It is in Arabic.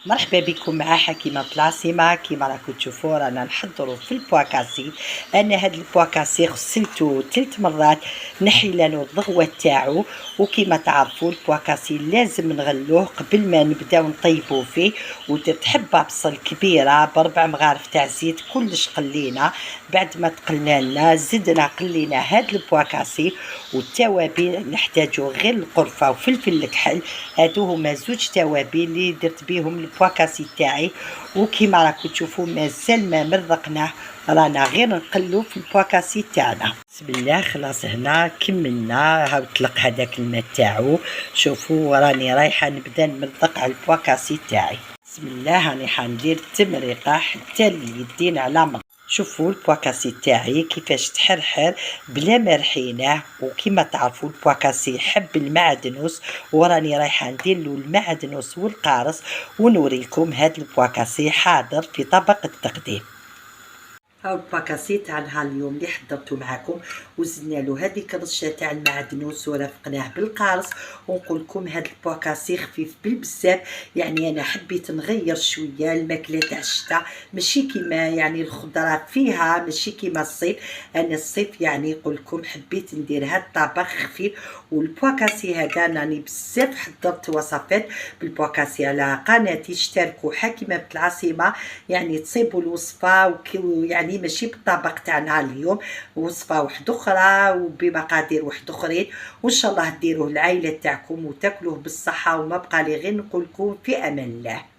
مرحبا بكم مع حكيمة بلاصيمة. كيما راكم تشوفوا رانا نحضروا في البواكاسي. انا هاد البواكاسي غسلته 3 مرات، نحيلانو الضغوه تاعو. وكيما تعرفوا البواكاسي لازم نغلوه قبل ما نبداو نطيبوا فيه. ودرت حبه بصل كبيره ب4 مغارف تاع زيت، كلش قلينا. بعد ما تقلنا لنا زدنا قلينا هاد البواكاسي. والتوابل نحتاجو غير القرفه وفلفل الكحل، هادو هما 2 توابل اللي درت بيهم البواكاسي تاعي. وكيما راكم تشوفوا مازال ما مرقناه، رانا غير نقلو في البواكاسي تاعنا. بسم الله، خلاص هنا كملنا. هاو طلق هذاك الماء تاعو. شوفوا راني رايحه نبدا نمرق على البواكاسي تاعي. بسم الله، راني حندير التمريقه حتى اللي يدين على مرق. شوفوا البواكاسي تاعي كيفاش تحرحر بلا ما رحيناه. وكما تعرفوا البواكاسي يحب المعدنوس، وراني رايحه ندير له المعدنوس والقارص. ونوريكم هاد البواكاسي حاضر في طبق التقديم. هاو الباكاسي تاع نهار اليوم اللي حضرته معكم، وزدنا له هذيك الرشه تاع المعدنوس ورافقناه بالقارص. ونقول لكم هذا الباكاسي خفيف بالبزاف، يعني انا حبيت نغير شويه الماكله تاع الشتاء، ماشي كيما يعني الخضره فيها ماشي كيما الصيف. انا الصيف يعني نقول لكم حبيت ندير هذا الطبق خفيف. والباكاسي هذا راني بزاف حضرت وصفات بالباكاسي على قناتي. اشتركوا حكيمه العاصمه، يعني تصيبوا الوصفه يعني ماشي بالطبق تاعنا اليوم، وصفه واحده اخرى وبمقادير واحده اخرين. وان شاء الله ديروه العائله تاعكم وتاكلوه بالصحه. وما بقى لي غير نقول لكم في امان الله.